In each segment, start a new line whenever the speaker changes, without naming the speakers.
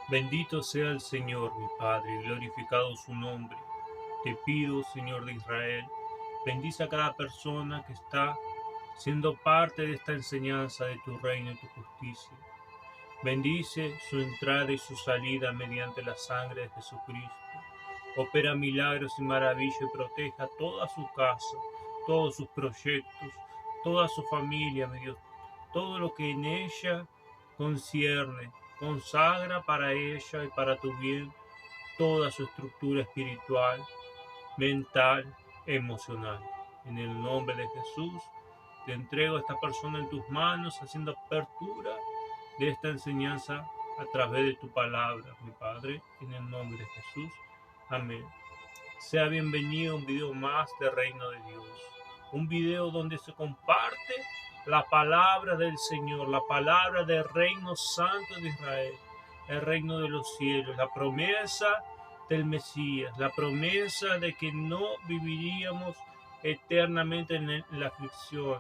Bendito sea el Señor, mi Padre, y glorificado su nombre. Te pido, Señor de Israel, bendice a cada persona que está siendo parte de esta enseñanza de tu reino y tu justicia. Bendice su entrada y su salida mediante la sangre de Jesucristo. Opera milagros y maravillas y proteja toda su casa, todos sus proyectos, toda su familia, mi Dios, todo lo que en ella concierne. Consagra para ella y para tu bien toda su estructura espiritual, mental, emocional. En el nombre de Jesús, te entrego a esta persona en tus manos, haciendo apertura de esta enseñanza a través de tu palabra, mi Padre, en el nombre de Jesús. Amén. Sea bienvenido a un video más de Reino de Dios. Un video donde se comparte la palabra del Señor, la palabra del Reino Santo de Israel, el reino de los cielos, la promesa del Mesías, la promesa de que no viviríamos eternamente en la aflicción,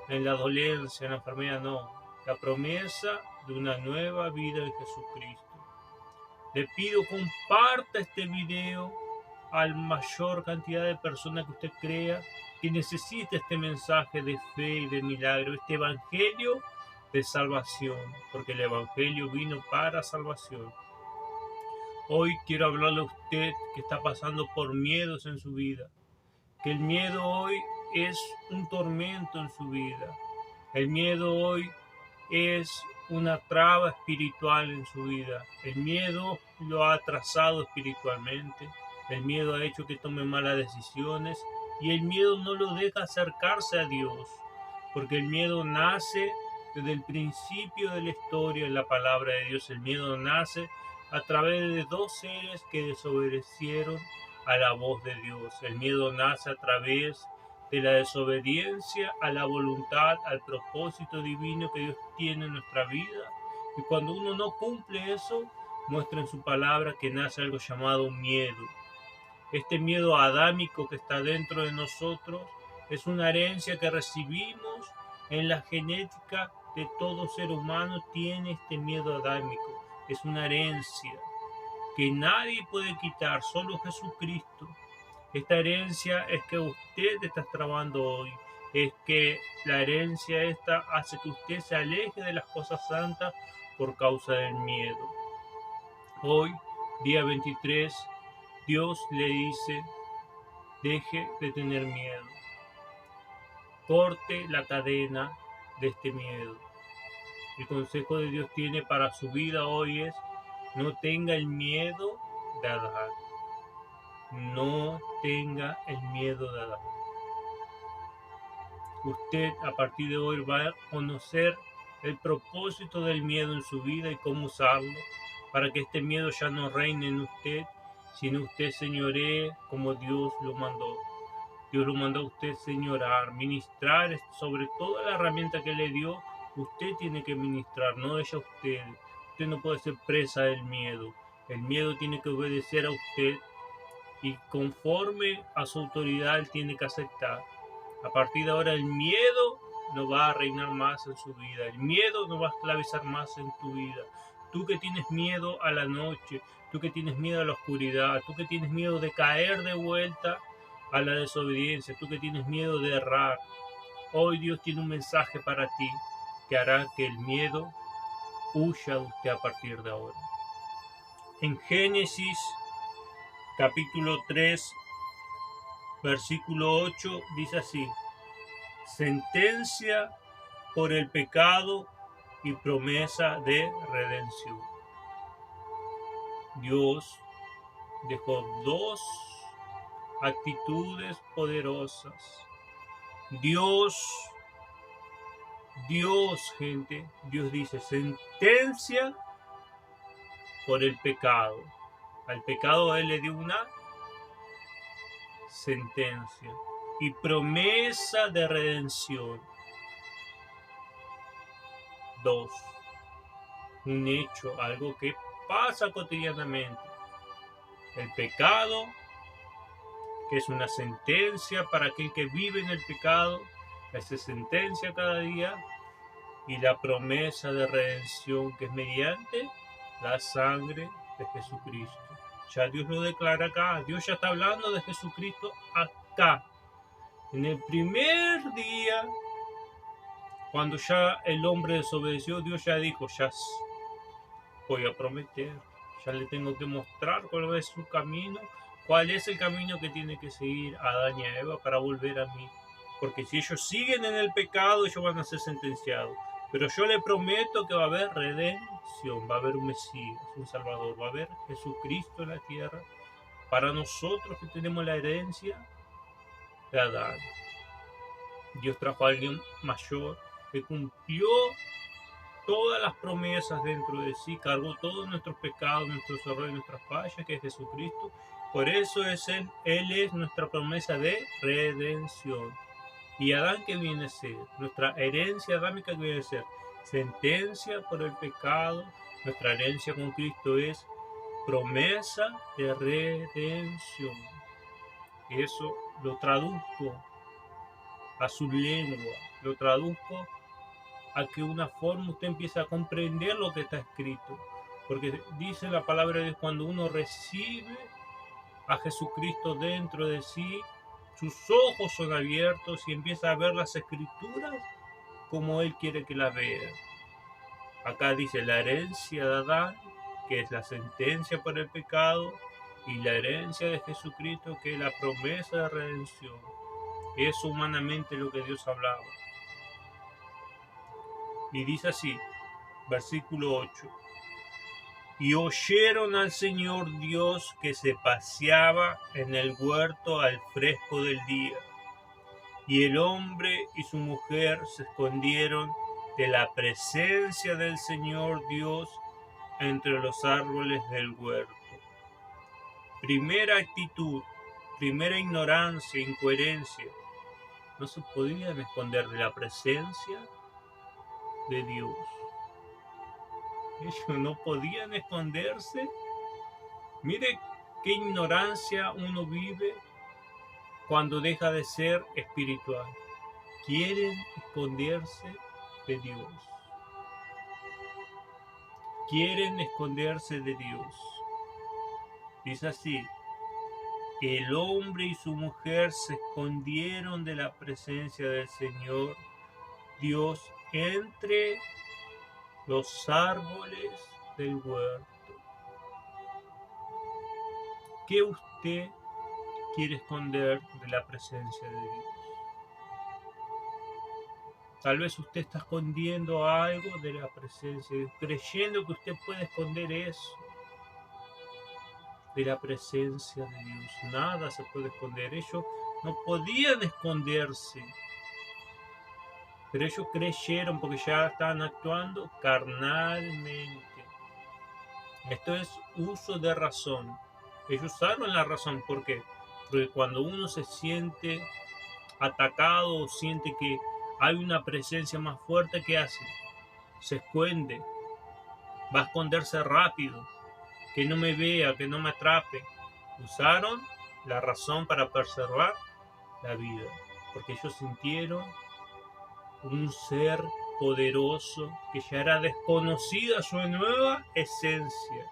en la dolencia, en la enfermedad, no. La promesa de una nueva vida en Jesucristo. Le pido comparta este video a la mayor cantidad de personas que usted crea que necesita este mensaje de fe y de milagro, este evangelio de salvación, porque el evangelio vino para salvación. Hoy quiero hablarle a usted que está pasando por miedos en su vida, que el miedo hoy es un tormento en su vida. El miedo hoy es una traba espiritual en su vida. El miedo lo ha atrasado espiritualmente. El miedo ha hecho que tome malas decisiones y el miedo no lo deja acercarse a Dios, porque el miedo nace desde el principio de la historia en la palabra de Dios. El miedo nace a través de dos seres que desobedecieron a la voz de Dios. El miedo nace a través de la desobediencia a la voluntad, al propósito divino que Dios tiene en nuestra vida. Y cuando uno no cumple eso, muestra en su palabra que nace algo llamado miedo. Este miedo adámico que está dentro de nosotros es una herencia que recibimos en la genética de todo ser humano. Tiene este miedo adámico. Es una herencia que nadie puede quitar, solo Jesucristo. Esta herencia es que usted está trabajando hoy. Es que la herencia esta hace que usted se aleje de las cosas santas por causa del miedo. Hoy, día 23, Dios le dice, deje de tener miedo. Corte la cadena de este miedo. El consejo de Dios tiene para su vida hoy es, no tenga el miedo de Adán. No tenga el miedo de Adán. Usted a partir de hoy va a conocer el propósito del miedo en su vida y cómo usarlo para que este miedo ya no reine en usted, sino usted señoree como Dios lo mandó. Dios lo mandó a usted señorar, ministrar sobre toda la herramienta que le dio. Usted tiene que ministrar, no ella a usted. Usted no puede ser presa del miedo. El miedo tiene que obedecer a usted y conforme a su autoridad él tiene que aceptar. A partir de ahora el miedo no va a reinar más en su vida. El miedo no va a esclavizar más en tu vida. Tú que tienes miedo a la noche, tú que tienes miedo a la oscuridad, tú que tienes miedo de caer de vuelta a la desobediencia, tú que tienes miedo de errar. Hoy Dios tiene un mensaje para ti que hará que el miedo huya de usted a partir de ahora. En Génesis capítulo 3, versículo 8 dice así: sentencia por el pecado y promesa de redención. Dios dejó dos actitudes poderosas. Dios, gente, Dios dice sentencia por el pecado. Al pecado Él le dio una sentencia y promesa de redención. Dos, un hecho, algo que pasa cotidianamente. El pecado, que es una sentencia para aquel que vive en el pecado, que se sentencia cada día, y la promesa de redención, que es mediante la sangre de Jesucristo. Ya Dios lo declara acá. Dios ya está hablando de Jesucristo acá. En el primer día, cuando ya el hombre desobedeció, Dios ya dijo, ya voy a prometer, ya le tengo que mostrar cuál es su camino, cuál es el camino que tiene que seguir Adán y Eva para volver a mí. Porque si ellos siguen en el pecado, ellos van a ser sentenciados. Pero yo le prometo que va a haber redención, va a haber un Mesías, un Salvador, va a haber Jesucristo en la tierra para nosotros que tenemos la herencia de Adán. Dios trajo a alguien mayor que cumplió todas las promesas dentro de sí, cargó todos nuestros pecados, nuestros errores, nuestras fallas, que es Jesucristo. Por eso es Él es nuestra promesa de redención. Y Adán, que viene a ser nuestra herencia adámica, que viene a ser sentencia por el pecado. Nuestra herencia con Cristo es promesa de redención. Eso lo traduzco a su lengua, lo traduzco a que una forma usted empiece a comprender lo que está escrito. Porque dice la palabra de Dios, cuando uno recibe a Jesucristo dentro de sí, sus ojos son abiertos y empieza a ver las escrituras como Él quiere que las vea. Acá dice la herencia de Adán, que es la sentencia por el pecado, y la herencia de Jesucristo, que es la promesa de redención. Es humanamente lo que Dios hablaba. Y dice así, versículo 8. Y oyeron al Señor Dios que se paseaba en el huerto al fresco del día. Y el hombre y su mujer se escondieron de la presencia del Señor Dios entre los árboles del huerto. Primera actitud, primera ignorancia, incoherencia. No se podían esconder de la presencia de Dios. Ellos no podían esconderse. Mire qué ignorancia uno vive cuando deja de ser espiritual. Quieren esconderse de Dios. Quieren esconderse de Dios. Dice así, el hombre y su mujer se escondieron de la presencia del Señor Dios entre los árboles del huerto. ¿Qué usted quiere esconder de la presencia de Dios? Tal vez usted está escondiendo algo de la presencia de Dios, creyendo que usted puede esconder eso de la presencia de Dios. Nada se puede esconder. Ellos no podían esconderse, pero ellos creyeron porque ya estaban actuando carnalmente. Esto es uso de razón. Ellos usaron la razón. ¿Por qué? Porque cuando uno se siente atacado o siente que hay una presencia más fuerte, ¿qué hace? Se esconde. Va a esconderse rápido. Que no me vea, que no me atrape. Usaron la razón para preservar la vida. Porque ellos sintieron un ser poderoso que ya era desconocida su nueva esencia.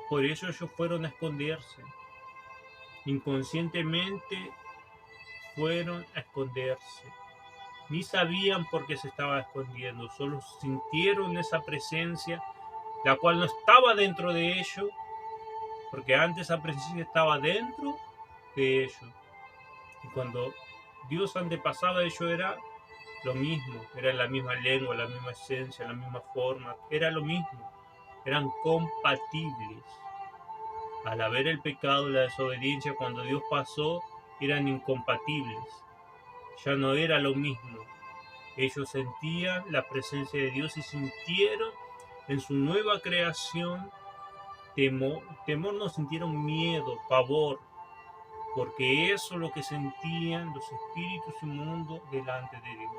Por eso ellos fueron a esconderse. Inconscientemente fueron a esconderse. Ni sabían por qué se estaba escondiendo, solo sintieron esa presencia, la cual no estaba dentro de ellos, porque antes esa presencia estaba dentro de ellos. Y cuando Dios antepasaba, ellos era lo mismo, era la misma lengua, la misma esencia, la misma forma, era lo mismo, eran compatibles. Al haber el pecado y la desobediencia, cuando Dios pasó, eran incompatibles. Ya no era lo mismo. Ellos sentían la presencia de Dios y sintieron en su nueva creación temor. Temor no sintieron miedo, pavor, porque eso es lo que sentían los espíritus inmundos delante de Dios.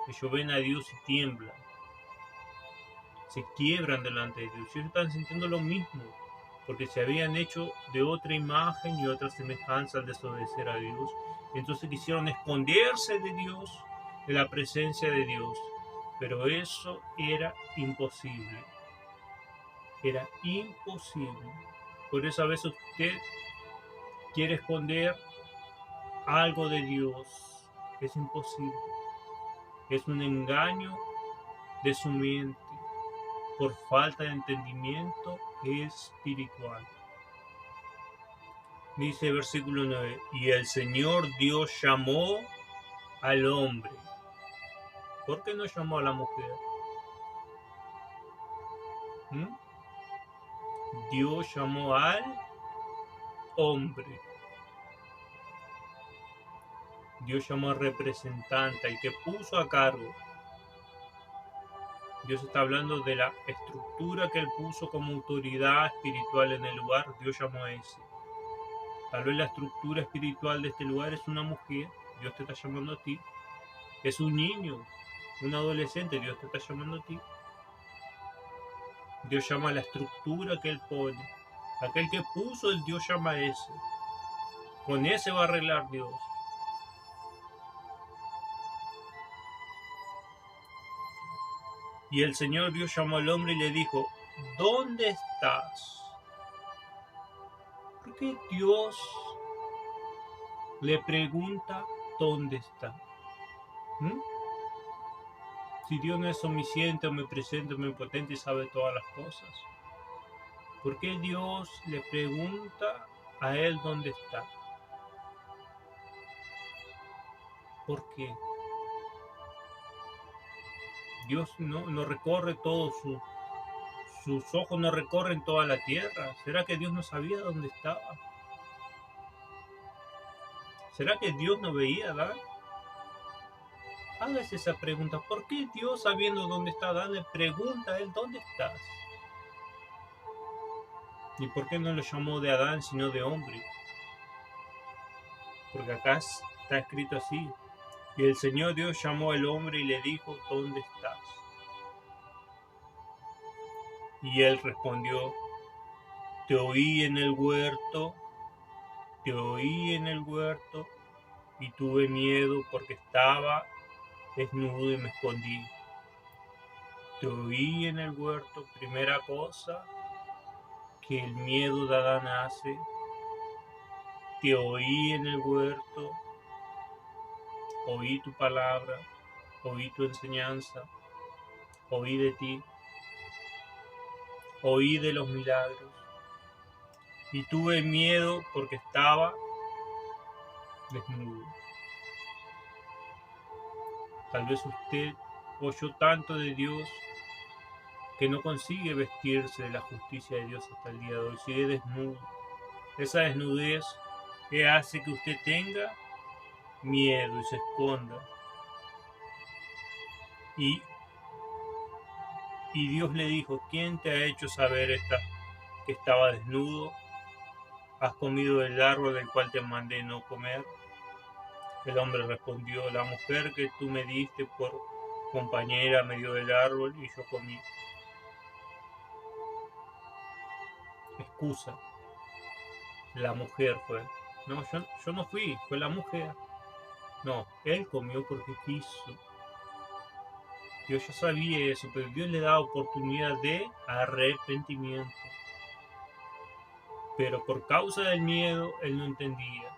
Ellos ven a Dios y tiemblan, se quiebran delante de Dios. Ellos están sintiendo lo mismo, porque se habían hecho de otra imagen y otra semejanza al desobedecer a Dios. Entonces quisieron esconderse de Dios, de la presencia de Dios, pero eso era imposible. Era imposible. Por eso a veces usted quiere esconder algo de Dios. Es imposible. Es un engaño de su mente por falta de entendimiento espiritual. Dice el versículo 9, y el Señor Dios llamó al hombre. ¿Por qué no llamó a la mujer? ¿Mm? Dios llamó al hombre. Dios llamó al representante, al que puso a cargo. Dios está hablando de la estructura que él puso como autoridad espiritual en el lugar. Dios llamó a ese. Tal vez la estructura espiritual de este lugar es una mujer. Dios te está llamando a ti. Es un niño, un adolescente. Dios te está llamando a ti. Dios llama a la estructura que él pone. Aquel que puso el Dios llama a ese. Con ese va a arreglar Dios. Y el Señor Dios llamó al hombre y le dijo, ¿dónde estás? ¿Por qué Dios le pregunta dónde está? ¿Mm? Si Dios no es omnisciente, omnipresente, omnipotente y sabe todas las cosas, ¿por qué Dios le pregunta a él dónde está? ¿Por qué? Dios no recorre todo sus ojos no recorren toda la tierra. ¿Será que Dios no sabía dónde estaba? ¿Será que Dios no veía a Adán? Hágase esa pregunta. ¿Por qué Dios, sabiendo dónde está Adán, le pregunta a él dónde estás? ¿Y por qué no lo llamó de Adán sino de hombre? Porque acá está escrito así. Y el Señor Dios llamó al hombre y le dijo, ¿dónde estás? Y él respondió, te oí en el huerto, te oí en el huerto, y tuve miedo porque estaba desnudo y me escondí. Te oí en el huerto, primera cosa que el miedo de Adán hace. Te oí en el huerto, oí tu palabra, oí tu enseñanza, oí de ti, oí de los milagros. Y tuve miedo porque estaba desnudo. Tal vez usted oyó tanto de Dios que no consigue vestirse de la justicia de Dios hasta el día de hoy. Sigue desnudo. Esa desnudez que hace que usted tenga miedo y se esconda. Y Dios le dijo, ¿quién te ha hecho saber que estaba desnudo? ¿Has comido del árbol del cual te mandé no comer? El hombre respondió, la mujer que tú me diste por compañera me dio del árbol y yo comí. Excusa, la mujer fue. No, yo no fui, fue la mujer. No, él comió porque quiso. Dios ya sabía eso, pero Dios le da oportunidad de arrepentimiento. Pero por causa del miedo, él no entendía.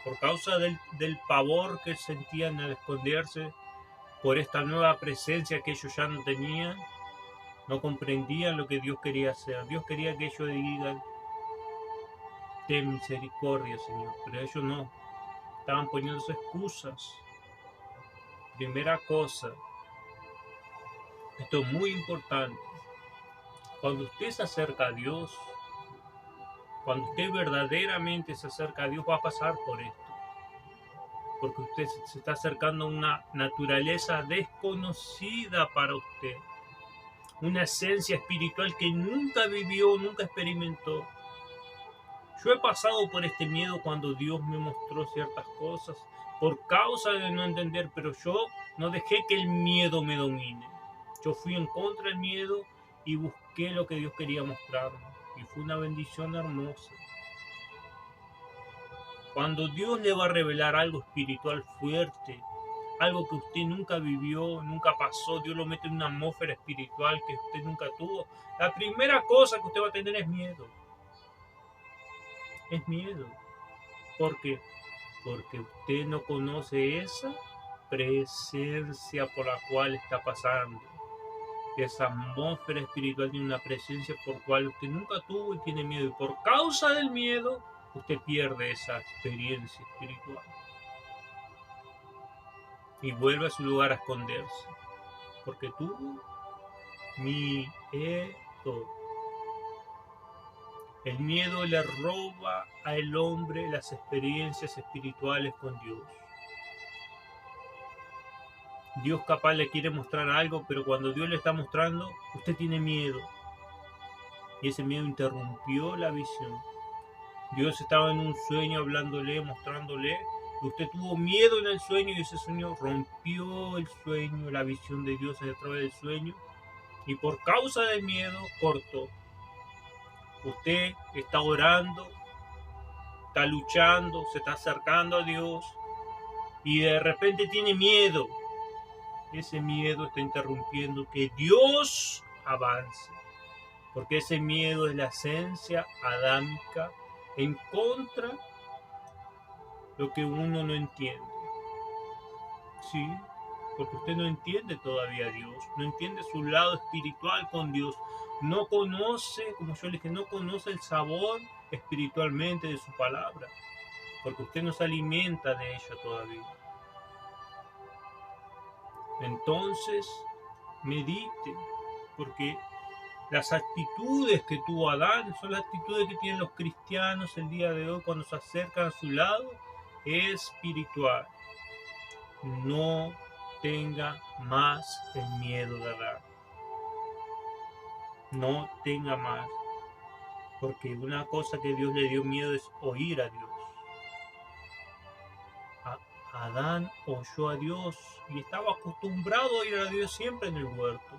Por causa del pavor que sentían al esconderse, por esta nueva presencia que ellos ya no tenían, no comprendían lo que Dios quería hacer. Dios quería que ellos digan, ten misericordia, Señor, pero ellos no. Estaban poniéndose excusas. Primera cosa, esto es muy importante. Cuando usted se acerca a Dios, cuando usted verdaderamente se acerca a Dios, va a pasar por esto. Porque usted se está acercando a una naturaleza desconocida para usted. Una esencia espiritual que nunca vivió, nunca experimentó. Yo he pasado por este miedo cuando Dios me mostró ciertas cosas por causa de no entender, pero yo no dejé que el miedo me domine. Yo fui en contra del miedo y busqué lo que Dios quería mostrarme. Y fue una bendición hermosa. Cuando Dios le va a revelar algo espiritual fuerte, algo que usted nunca vivió, nunca pasó. Dios lo mete en una atmósfera espiritual que usted nunca tuvo. La primera cosa que usted va a tener es miedo. Es miedo. ¿Por qué? Porque usted no conoce esa presencia por la cual está pasando. Esa atmósfera espiritual tiene una presencia por cual usted nunca tuvo y tiene miedo. Y por causa del miedo, usted pierde esa experiencia espiritual. Y vuelve a su lugar a esconderse. Porque tuvo miedo. El miedo le roba al hombre las experiencias espirituales con Dios. Dios capaz le quiere mostrar algo, pero cuando Dios le está mostrando, usted tiene miedo. Y ese miedo interrumpió la visión. Dios estaba en un sueño hablándole, mostrándole, y usted tuvo miedo en el sueño y ese sueño rompió el sueño, la visión de Dios a través del sueño, y por causa del miedo cortó. Usted está orando, está luchando, se está acercando a Dios y de repente tiene miedo. Ese miedo está interrumpiendo que Dios avance, porque ese miedo es la esencia adámica en contra de lo que uno no entiende. Sí, porque usted no entiende todavía a Dios, no entiende su lado espiritual con Dios, no conoce, como yo le dije, no conoce el sabor espiritualmente de su palabra, porque usted no se alimenta de ella todavía. Entonces, medite, porque las actitudes que tuvo Adán son las actitudes que tienen los cristianos el día de hoy cuando se acercan a su lado espiritual. No tenga más el miedo de Adán. No tenga más. Porque una cosa que Dios le dio miedo es oír a Dios. Adán oyó a Dios y estaba acostumbrado a oír a Dios siempre en el huerto.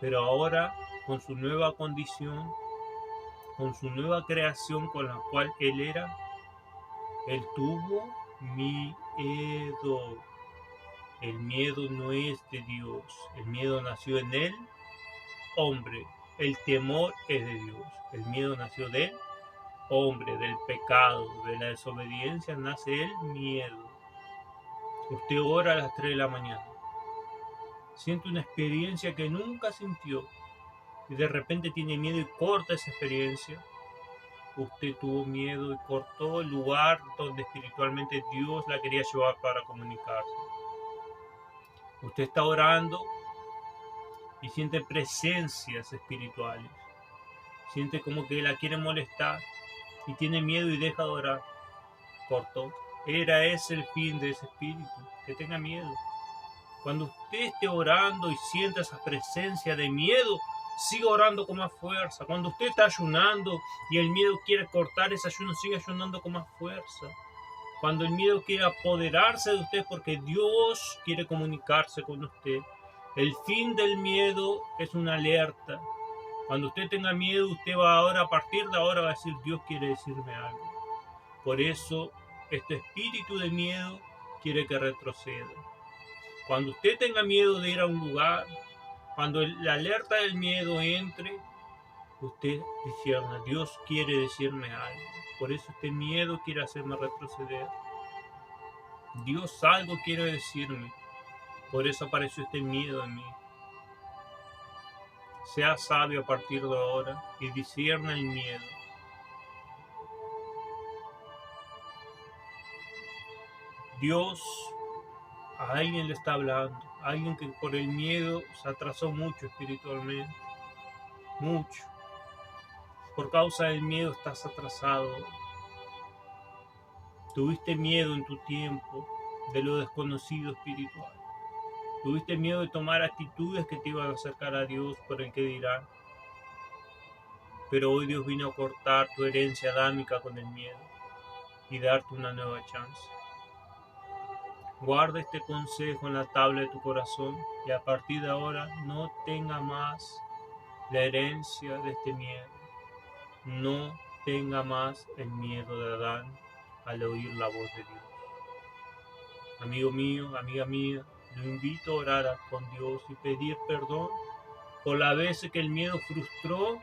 Pero ahora, con su nueva condición, con su nueva creación con la cual él era, él tuvo miedo. El miedo no es de Dios. El miedo nació en él, hombre. El temor es de Dios. El miedo nació de él, hombre. Del pecado, de la desobediencia nace el miedo. Usted ora a las 3 de la mañana. Siente una experiencia que nunca sintió. Y de repente tiene miedo y corta esa experiencia. Usted tuvo miedo y cortó el lugar donde espiritualmente Dios la quería llevar para comunicarse. Usted está orando y siente presencias espirituales. Siente como que la quiere molestar y tiene miedo y deja de orar. Cortó. Era ese el fin de ese espíritu, que tenga miedo. Cuando usted esté orando y sienta esa presencia de miedo, siga orando con más fuerza. Cuando usted está ayunando y el miedo quiere cortar ese ayuno, siga ayunando con más fuerza. Cuando el miedo quiere apoderarse de usted porque Dios quiere comunicarse con usted, el fin del miedo es una alerta. Cuando usted tenga miedo, usted va ahora, a partir de ahora, va a decir, Dios quiere decirme algo. Por eso, este espíritu de miedo quiere que retroceda. Cuando usted tenga miedo de ir a un lugar, cuando la alerta del miedo entre, usted discierna, Dios quiere decirme algo. Por eso este miedo quiere hacerme retroceder. Dios algo quiere decirme. Por eso apareció este miedo en mí. Sea sabio a partir de ahora y discierna el miedo. Dios a alguien le está hablando. A alguien que por el miedo se atrasó mucho espiritualmente. Mucho. Por causa del miedo estás atrasado. Tuviste miedo en tu tiempo de lo desconocido espiritual. Tuviste miedo de tomar actitudes que te iban a acercar a Dios por el que dirán. Pero hoy Dios vino a cortar tu herencia adámica con el miedo y darte una nueva chance. Guarda este consejo en la tabla de tu corazón y a partir de ahora no tenga más la herencia de este miedo. No tenga más el miedo de Adán al oír la voz de Dios. Amigo mío, amiga mía, lo invito a orar con Dios y pedir perdón por las veces que el miedo frustró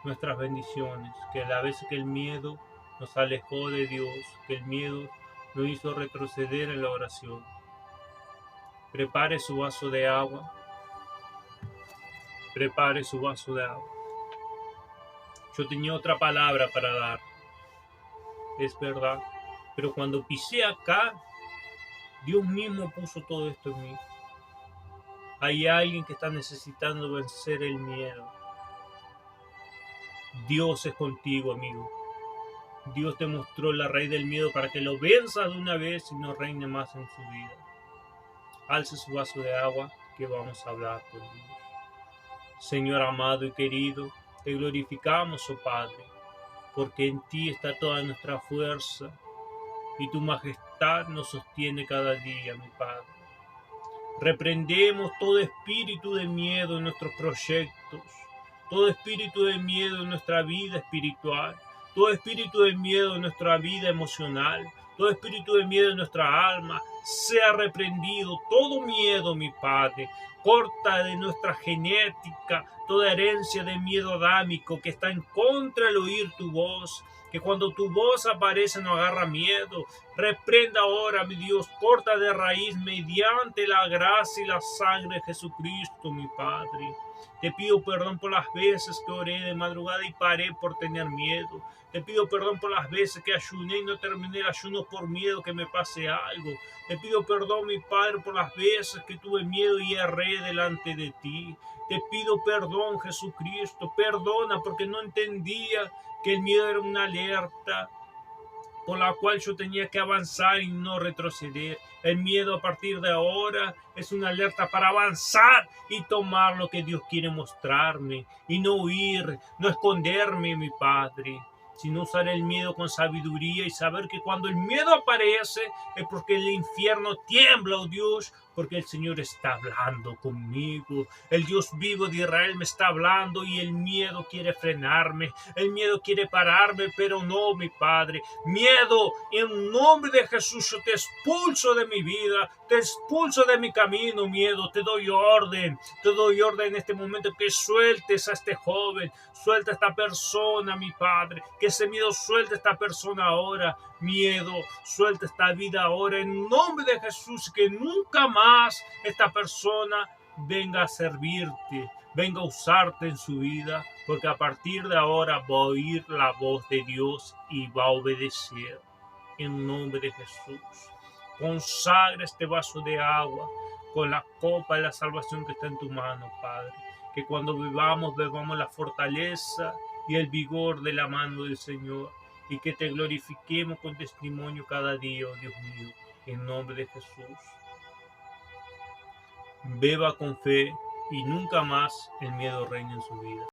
nuestras bendiciones, que las veces que el miedo nos alejó de Dios, que el miedo nos hizo retroceder en la oración. Prepare su vaso de agua, prepare su vaso de agua. Yo tenía otra palabra para dar, es verdad, pero cuando pisé acá, Dios mismo puso todo esto en mí. Hay alguien que está necesitando vencer el miedo. Dios es contigo, amigo. Dios te mostró la raíz del miedo para que lo venzas de una vez y no reine más en su vida. Alce su vaso de agua que vamos a hablar con Dios. Señor amado y querido, te glorificamos, oh Padre, porque en ti está toda nuestra fuerza y tu majestad nos sostiene cada día, mi Padre. Reprendemos todo espíritu de miedo en nuestros proyectos, todo espíritu de miedo en nuestra vida espiritual, todo espíritu de miedo en nuestra vida emocional, todo espíritu de miedo en nuestra alma, sea reprendido. Todo miedo, mi Padre, corta de nuestra genética toda herencia de miedo adámico que está en contra del oír tu voz, que cuando tu voz aparece nos agarra miedo. Reprenda ahora, mi Dios, corta de raíz mediante la gracia y la sangre de Jesucristo, mi Padre. Te pido perdón por las veces que oré de madrugada y paré por tener miedo. Te pido perdón por las veces que ayuné y no terminé el ayuno por miedo que me pase algo. Te pido perdón, mi Padre, por las veces que tuve miedo y erré delante de ti. Te pido perdón, Jesucristo. Perdona porque no entendía que el miedo era una alerta por la cual yo tenía que avanzar y no retroceder. El miedo a partir de ahora es una alerta para avanzar y tomar lo que Dios quiere mostrarme y no huir, no esconderme, mi Padre, sino usar el miedo con sabiduría y saber que cuando el miedo aparece es porque el infierno tiembla, oh Dios, porque el Señor está hablando conmigo. El Dios vivo de Israel me está hablando y el miedo quiere frenarme, el miedo quiere pararme, pero no, mi Padre. Miedo, en nombre de Jesús yo te expulso de mi vida, te expulso de mi camino, miedo. Te doy orden en este momento que sueltes a este joven, suelta a esta persona, mi Padre, que ese miedo suelte a esta persona ahora. Miedo, suelta esta vida ahora en nombre de Jesús, que nunca más esta persona venga a servirte, venga a usarte en su vida, porque a partir de ahora va a oír la voz de Dios y va a obedecer. En nombre de Jesús, consagra este vaso de agua con la copa de la salvación que está en tu mano, Padre. Que cuando bebamos la fortaleza y el vigor de la mano del Señor, y que te glorifiquemos con testimonio cada día, oh Dios mío, en nombre de Jesús. Beba con fe y nunca más el miedo reine en su vida.